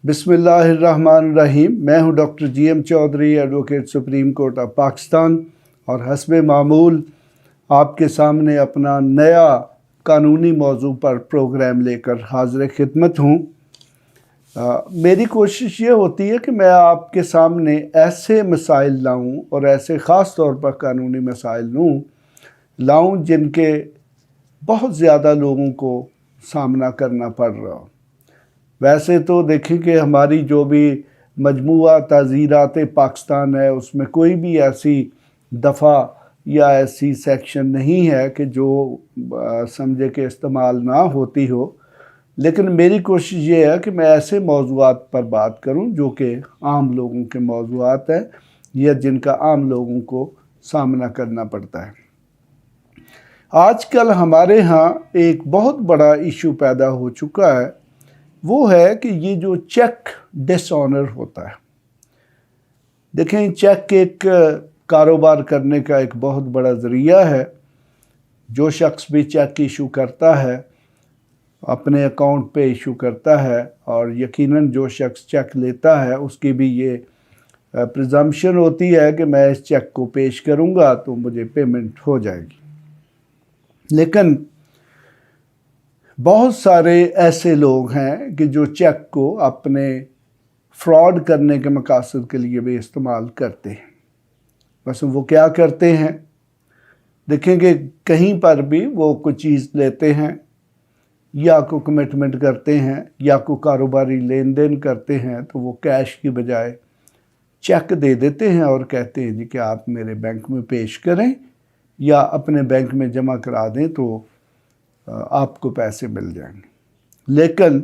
बिस्मिल्लाहिर्रहमानिर्रहीम। मैं हूं doctor GM Chaudhry, advocate supreme court of Pakistan, और हस्बे मामूल आपके सामने अपना नया कानूनी मौजू पर प्रोग्राम लेकर हाजिर खिदमत हूं। मेरी कोशिश ये होती है कि मैं आपके सामने ऐसे मसाइल लाऊं और ऐसे ख़ास तौर पर कानूनी मसाइल लाऊं जिनके बहुत ज़्यादा लोगों को सामना करना पड़ रहा हो। वैसे तो देखें कि हमारी जो भी मजमूआ ताज़ीरात पाकिस्तान है, उसमें कोई भी ऐसी दफ़ा या ऐसी सेक्शन नहीं है कि जो समझे कि इस्तेमाल ना होती हो। लेकिन मेरी कोशिश ये है कि मैं ऐसे मौज़ूआत पर बात करूं जो कि आम लोगों के मौज़ूआत हैं या जिनका आम लोगों को सामना करना पड़ता है। आजकल हमारे यहाँ एक बहुत बड़ा इशू पैदा हो चुका है, वो है कि ये जो चेक डिसऑनर होता है। देखें, चेक एक कारोबार करने का एक बहुत बड़ा ज़रिया है। जो शख्स भी चेक इशू करता है अपने अकाउंट पे इशू करता है, और यकीनन जो शख्स चेक लेता है उसकी भी ये प्रिजम्पशन होती है कि मैं इस चेक को पेश करूँगा तो मुझे पेमेंट हो जाएगी। लेकिन बहुत सारे ऐसे लोग हैं कि जो चेक को अपने फ्रॉड करने के मकसद के लिए भी इस्तेमाल करते हैं। बस वो क्या करते हैं, देखेंगे कहीं पर भी वो कोई चीज़ लेते हैं या को कमिटमेंट करते हैं या को कारोबारी लेन देन करते हैं, तो वो कैश की बजाय चेक दे देते हैं और कहते हैं जी कि आप मेरे बैंक में पेश करें या अपने बैंक में जमा करा दें तो आपको पैसे मिल जाएंगे। लेकिन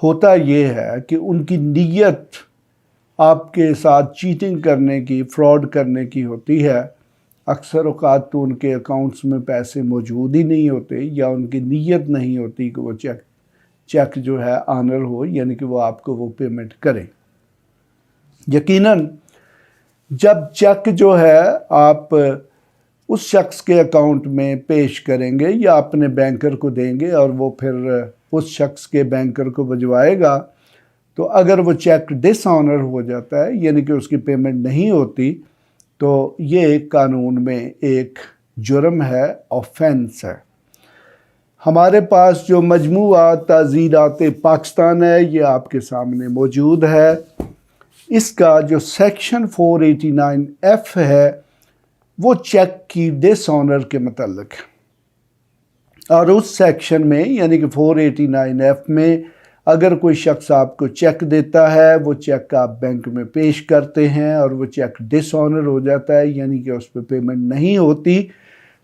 होता ये है कि उनकी नीयत आपके साथ चीटिंग करने की, फ्रॉड करने की होती है। अक्सर औक़ात तो उनके अकाउंट्स में पैसे मौजूद ही नहीं होते या उनकी नीयत नहीं होती कि वो चेक जो है ऑनर हो, यानी कि वो आपको वो पेमेंट करें। यकीनन जब चेक जो है आप उस शख्स के अकाउंट में पेश करेंगे या अपने बैंकर को देंगे और वो फिर उस शख्स के बैंकर को भिजवाएगा, तो अगर वो चेक डिसऑनर हो जाता है, यानी कि उसकी पेमेंट नहीं होती, तो ये कानून में एक जुर्म है, ऑफेंस है। हमारे पास जो मजमूआ ताज़ीरात पाकिस्तान है ये आपके सामने मौजूद है। इसका जो सेक्शन 489F है वो चेक की डिसऑनर के मतलब है, और उस सेक्शन में यानी कि 489F में अगर कोई शख्स आपको चेक देता है, वो चेक आप बैंक में पेश करते हैं और वो चेक डिसऑनर हो जाता है, यानी कि उस पर पेमेंट नहीं होती,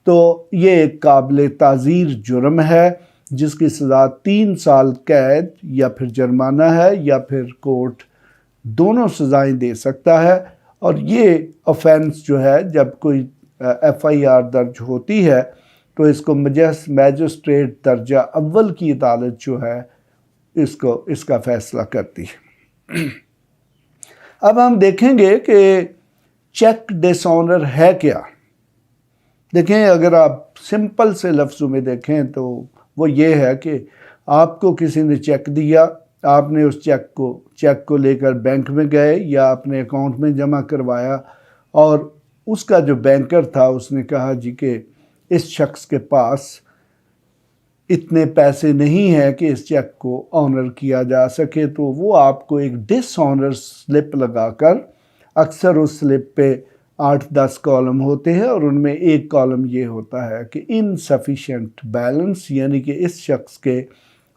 तो ये एक काबिल ताज़ीर जुर्म है जिसकी सज़ा 3 साल कैद या फिर जुर्माना है या फिर कोर्ट दोनों सज़ाएं दे सकता है। और ये ऑफेंस जो है, जब कोई FIR दर्ज होती है तो इसको मैजिस्ट्रेट दर्जा अव्वल की अदालत जो है इसका फैसला करती है। अब हम देखेंगे कि चेक डिसऑनर है क्या। देखें, अगर आप सिंपल से लफ्ज़ों में देखें तो वो ये है कि आपको किसी ने चेक दिया, आपने उस चेक को लेकर बैंक में गए या अपने अकाउंट में जमा करवाया, और उसका जो बैंकर था उसने कहा जी कि इस शख्स के पास इतने पैसे नहीं हैं कि इस चेक को ऑनर किया जा सके, तो वो आपको एक डिसऑनर स्लिप लगाकर, अक्सर उस स्लिप पे 8-10 कॉलम होते हैं और उनमें एक कॉलम ये होता है कि इनसफिशिएंट बैलेंस, यानी कि इस शख्स के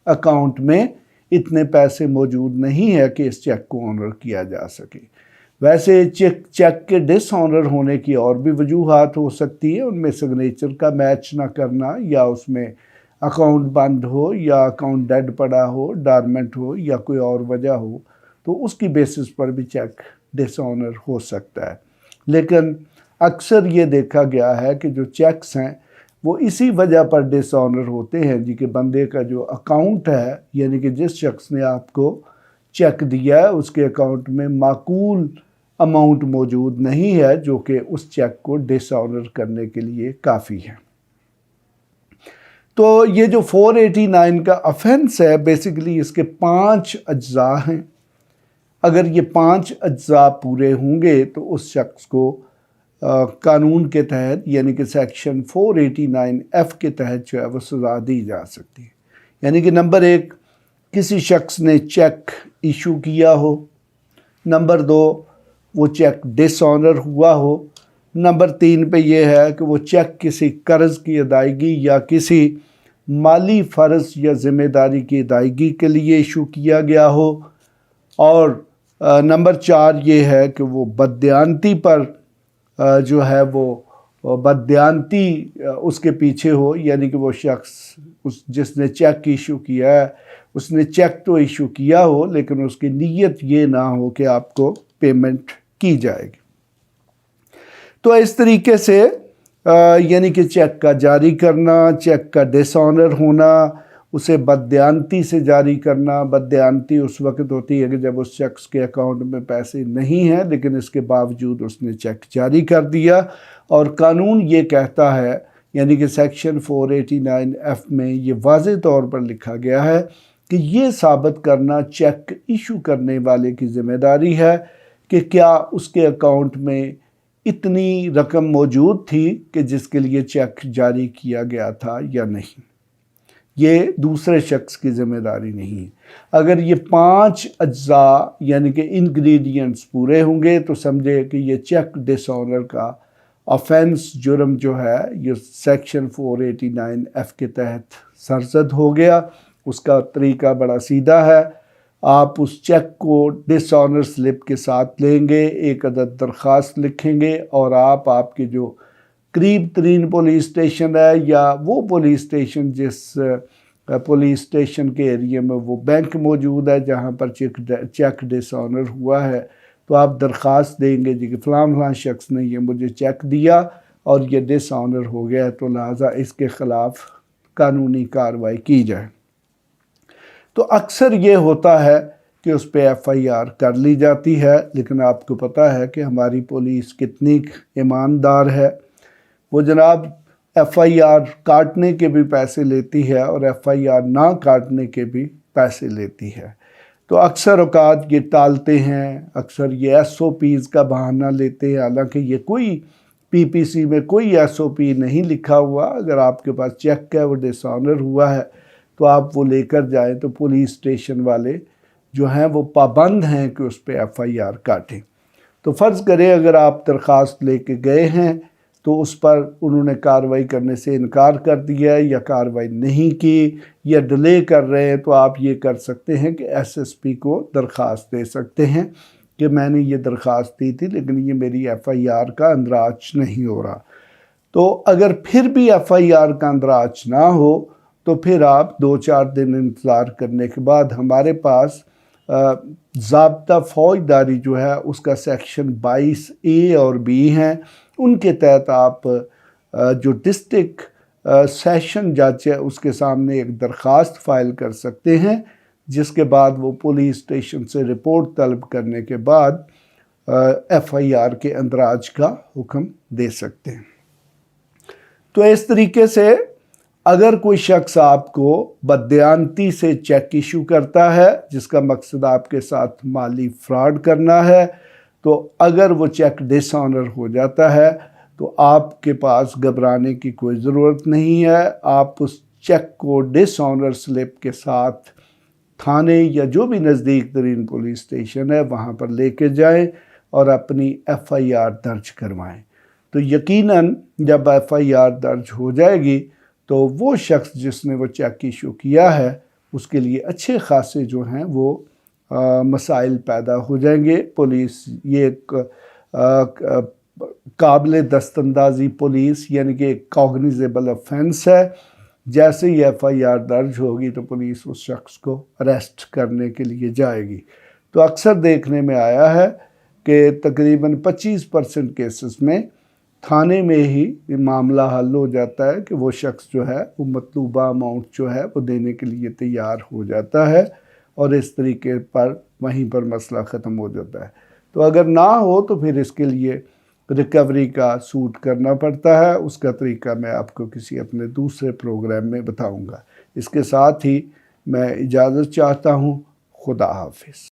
अकाउंट में इतने पैसे मौजूद नहीं है कि इस चेक को ऑनर किया जा सके। वैसे चेक के डिसऑनर होने की और भी वजूहात हो सकती है, उनमें सिग्नेचर का मैच ना करना, या उसमें अकाउंट बंद हो या अकाउंट डेड पड़ा हो, डॉर्मेंट हो, या कोई और वजह हो, तो उसकी बेसिस पर भी चेक डिसऑनर हो सकता है। लेकिन अक्सर ये देखा गया है कि जो चेक्स हैं वो इसी वजह पर डिसऑनर होते हैं जी कि बंदे का जो अकाउंट है, यानी कि जिस शख्स ने आपको चेक दिया है उसके अकाउंट में माकूल अमाउंट मौजूद नहीं है जो कि उस चेक को डिसऑनर करने के लिए काफ़ी है। तो ये जो 489 का ऑफेंस है, बेसिकली इसके 5 अज्जा हैं। अगर ये 5 अज्जा पूरे होंगे तो उस शख्स को कानून के तहत यानी कि सेक्शन 489F के तहत जो है वो सज़ा दी जा सकती है। यानी कि नंबर 1, किसी शख्स ने चेक इशू किया हो। नंबर 2, वो चेक डिसऑनर हुआ हो। नंबर 3 पे ये है कि वो चेक किसी कर्ज की अदायगी या किसी माली फ़र्ज या ज़िम्मेदारी की अदायगी के लिए इशू किया गया हो। और नंबर 4 ये है कि वो बददियानती पर जो है वो बददियानती उसके पीछे हो, यानी कि वो शख्स जिसने चेक इशू किया है उसने चेक तो इशू किया हो लेकिन उसकी नीयत ये ना हो कि आपको पेमेंट की जाएगी। तो इस तरीके से यानी कि चेक का जारी करना, चेक का डिसऑनर होना, उसे बददियानती से जारी करना। बददियानती उस वक्त होती है कि जब उस शख्स के अकाउंट में पैसे नहीं हैं लेकिन इसके बावजूद उसने चेक जारी कर दिया। और कानून ये कहता है, यानी कि सेक्शन 489F में ये वाज़े तौर पर लिखा गया है कि ये साबित करना चेक इशू करने वाले की ज़िम्मेदारी है कि क्या उसके अकाउंट में इतनी रकम मौजूद थी कि जिसके लिए चेक जारी किया गया था या नहीं। ये दूसरे शख्स की ज़िम्मेदारी नहीं है। अगर ये 5 अज्जा यानी कि इंग्रेडिएंट्स पूरे होंगे तो समझे कि ये चेक डिसऑनर का ऑफेंस जुर्म जो है ये सेक्शन 489F के तहत सरजद हो गया। उसका तरीका बड़ा सीधा है। आप उस चेक को डिसऑनर स्लिप के साथ लेंगे, एक अदद दरख्वास्त लिखेंगे और आपके जो करीब तरीन पुलिस स्टेशन है या वो पुलिस स्टेशन जिस पुलिस स्टेशन के एरिया में वो बैंक मौजूद है जहाँ पर चेक डिसऑनर हुआ है, तो आप दरख्वास्त देंगे जी कि फ़लाँ शख्स ने ये मुझे चेक दिया और ये डिसऑनर हो गया है, तो लिहाजा इसके ख़िलाफ़ कानूनी कार्रवाई की जाए। तो अक्सर ये होता है कि उस पर FIR कर ली जाती है, लेकिन आपको पता है कि हमारी पुलिस कितनी ईमानदार है। वो जनाब FIR काटने के भी पैसे लेती है और FIR ना काटने के भी पैसे लेती है। तो अक्सर औकात ये टालते हैं, अक्सर ये SOPs का बहाना लेते हैं, हालांकि ये कोई PPC में कोई SOP नहीं लिखा हुआ। अगर आपके पास चेक है वो डिसऑनर हुआ है तो आप वो लेकर जाएं तो पुलिस स्टेशन वाले जो हैं वो पाबंद हैं कि उस पर FIR काटें। तो फ़र्ज़ करें अगर आप दरख्वास्त लेके गए हैं तो उस पर उन्होंने कार्रवाई करने से इनकार कर दिया या कार्रवाई नहीं की या डिले कर रहे हैं, तो आप ये कर सकते हैं कि SSP को दरख्वास्त दे सकते हैं कि मैंने ये दरख्वास्त दी थी लेकिन ये मेरी FIR का अंदराज नहीं हो रहा। तो अगर फिर भी FIR का अंदराज ना हो तो फिर आप 2-4 दिन इंतज़ार करने के बाद हमारे पास ज़ाब्ता फ़ौजदारी जो है उसका सेक्शन 22A और B हैं, उनके तहत आप जो डिस्ट्रिक्ट सेशन जज है उसके सामने एक दरख्वास्त फ़ाइल कर सकते हैं, जिसके बाद वो पुलिस स्टेशन से रिपोर्ट तलब करने के बाद FIR के अंदराज का हुक्म दे सकते हैं। तो इस तरीके से अगर कोई शख्स आपको बददियानती से चेक इशू करता है जिसका मकसद आपके साथ माली फ्रॉड करना है, तो अगर वो चेक डिसऑनर हो जाता है तो आपके पास घबराने की कोई ज़रूरत नहीं है। आप उस चेक को डिसऑनर स्लिप के साथ थाने या जो भी नज़दीक तरीन पुलिस स्टेशन है वहाँ पर लेके जाएं और अपनी FIR दर्ज करवाएं। तो यकीनन जब FIR दर्ज हो जाएगी तो वो शख्स जिसने वो चेक इशू किया है उसके लिए अच्छे खासे जो हैं वो मसाइल पैदा हो जाएंगे। पुलिस ये एक काबिल दस्तंदाजी पुलिस यानी कि एक कॉग्निजेबल ऑफेंस है। जैसे ही FIR दर्ज होगी तो पुलिस उस शख्स को अरेस्ट करने के लिए जाएगी। तो अक्सर देखने में आया है कि तकरीबन 25% केसेस में थाने में ही मामला हल हो जाता है कि वो शख्स जो है वो मतलूबा अमाउंट जो है वो देने के लिए तैयार हो जाता है और इस तरीके पर वहीं पर मसला ख़त्म हो जाता है। तो अगर ना हो तो फिर इसके लिए रिकवरी का सूट करना पड़ता है। उसका तरीका मैं आपको किसी अपने दूसरे प्रोग्राम में बताऊंगा। इसके साथ ही मैं इजाज़त चाहता हूँ। खुदा हाफिज़।